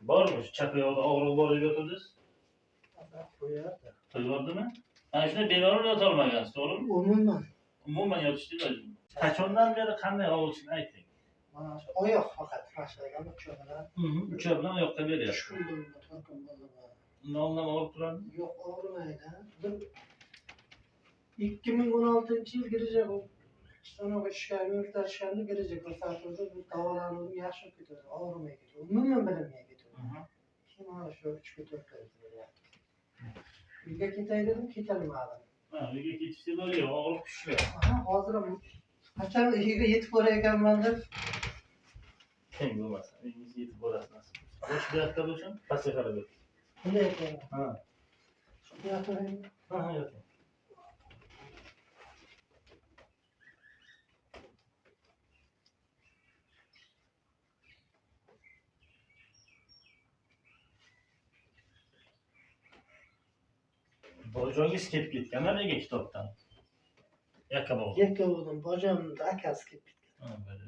Bormi? Chap oyog'ida og'riq bor deb yotdingiz? Qo'yardi. Qo'yibordimi? Ana shunda bemalol yotolmagansiz, to'g'rimi? Umuman yotish ilojimi? Qachondan beri qanday og'riqni ayting? Mana shu oyoq faqat tashlagan ucha bilan. Ucha bilan oyoqqa beryapti. Shu bilan tortib bo'laman. Undan og'rib turadimi? Yo'q, og'rimaydi. 2016-yil girajak sanoqqa tushgan, o'rtashganda girajak ko'rsatuvda bu davolanib yaxshi ketadi, og'rimay ketadi. Umuman bilmay ketadi. Keyin mana shu 3-4 oy bo'lyapti. Uyga ketay dedim, ketolmadim. Ha, uyga ketishni bo'lgan, og'riq kuchli. Hozir qachon uyga yetib borayekanman deb Kim bo'lmasa, uyingizga yetib borasiz. Bosh bu yoqda bo'lsin, pastga qarab o'ting. bunday ekan. Ha. Shu yoqda Ha, yoting. Bojongiz kelib ketganlar nega kitobdan? Yakkabog'. Yakkabog'dan bojamni akasi kelib ketgan. Ha, bo'ldi.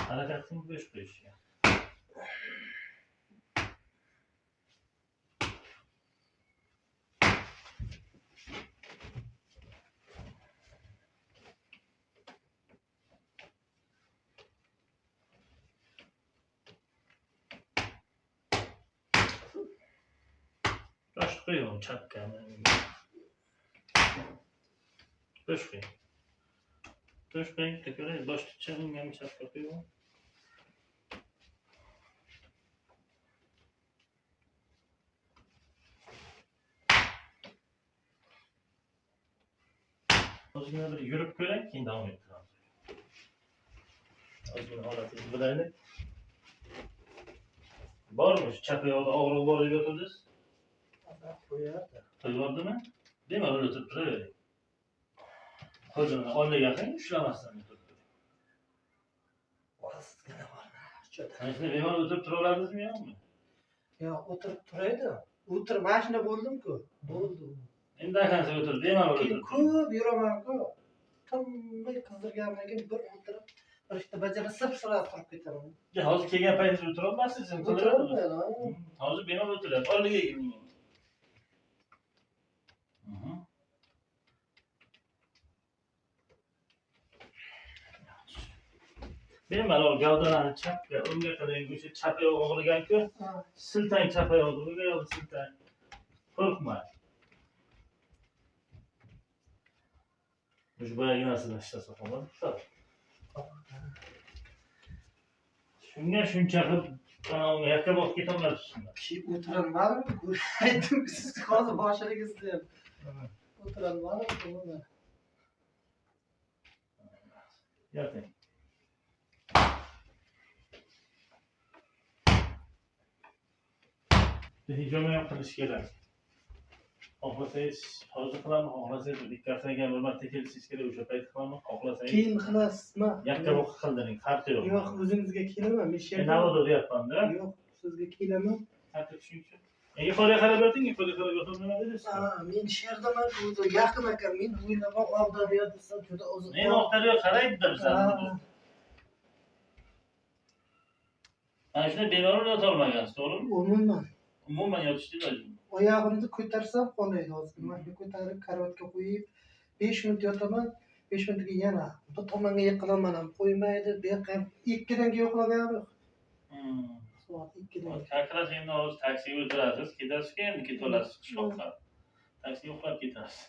Harakat qilib bo'sh qo'yishga. Bosh qo'ying chapga. Bosh qo'ying. Bosh qo'ying, ko'ray, bosh tutchang, ham chapga qo'ying. Ozgina bir yurib ko'ring, keyin davom ettiramiz. Ozgina holatingizni bilaylik. Bormi? Chap oyog'ida og'riq bor deb yotdingiz? Qo'yardi. Qo'yibordimi? Bemalol o'tirib turavering. Qo'lini oldiga qiling, ushlamasdan o'tirib turing. Ozgina bor. Ana shunda bemalol o'tirib turaoladingizmi yo'qmi? Yo'q, o'tirib turaydi. O'tirib mashina bo'ldim-ku. Bo'ldi. Endi akansiz o'tirib, bemalol o'tirib. Ko'p yuraman-ku. Tinmay qizdirgandan keyin bir o'tirib, bir ishni bajarib sip-sira turib ketaman. Hozir kelgan paytingizda o'tira olmassiz, siz O'tiraman. Hozir bemalol o'tiryapti. Oldiga keling. Bemalol gavdalarni chapga, o'ngga qiling, o'sha chap oyoq og'riganku, siltang chap oyog'ni, o'ng oyoqni siltang. Qo'rqmang. Shu boyaginasini ishlasa bo'ladi. Shunga shuncha qilib qanavga yakkabog' ketolmayapsizmi? O'tirolmadim. Aytdim siz hozir boshlig'ingizda ham. O'tirolmadim. Yoting. Hijoma ham qilish kerak. Xohlasangiz hozir qilaman, xohlasangiz ikkasidan keyin bir marta kelishingiz kerak, o'sha payt qilaman, xohlasangiz keyin qilasizmi? Yakkabog' qildiring, farqi yo'q. Yo'q, o'zingizga kelaman, men shu Men navoda deyapman-da. Yo'q, sizga kelaman. Qancha tushing uchun? Yuqoriga qarab yoting, yuqoriga qarab yoting, nima deysiz? Men shu yerdaman, o'zi yaqin ekan, men o'ylagan Oqdaryo desam juda uzoq. Men Oqdaryo qaraydi bizlarni. Ana shunda bemalol yotolmagansiz, to'g'rimi? Umuman yotish ilojimi? Oyog'imni ko'tarsam qolaydi hozir. Mana ko'tarib karavotga qo'yib 5 minut yotaman, 5 minutdan keyin yana bu tomonga yiqilaman ham qo'ymaydi. Bu yoqqa 2dan keyin uxlagan yo'q. Soat 2dan. Kakras endi hozir taksiga o'tirasiz, ketasiz-ku endi ketolasiz qishloqqa. Taksiga uxlab ketasiz.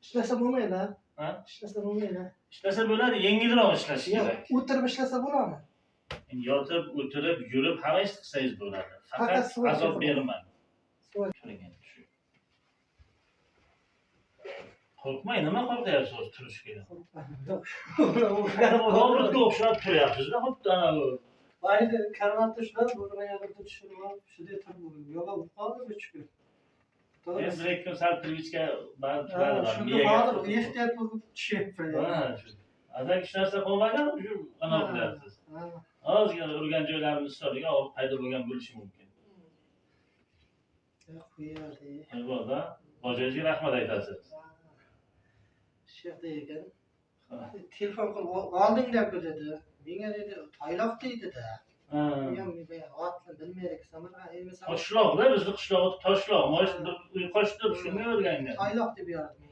Ishlasa bo'lmaydi, ha? Ishlasa bo'lmaydi. Ishlasa bo'ladi, yengilroq ishlash kerak. O'tirib ishlasa bo'ladimi? Yotib, o'tirib, yurib hamma ish qilsangiz bo'ladi. Faqat azob bermang. Qo'rqmang, nima qo'rqyapsiz turishga? Og'riqqa o'xshab turyapsiz-da, xuddi ana bu. Mayli, karavotda ushlab, o'rnaga tushirib olib, shunday turib, yo'q, qoldi uch kun. Men bir kun sal turishga ba'zi turadi. Shunda hozir ehtiyot bo'lib tushyapman. Azak hech narsa qolmagan, shu ana qilyapsiz. Ozgina urgan joylarimni hisobiga olib paydo bo'lgan bo'lishi mumkin. Yok buyurdi. Burada hocacı rahmet aytasınız. Şeyde ekan. Telefon qilib oldinglar dedi. Menga dedi taylaq deydi de. Men ben otni bilmaylik samara. Qishloqda bizni qishloq toshloq. Mana shu bir qo'shtirib shunga o'rgangan. Taylaq deb yozdim.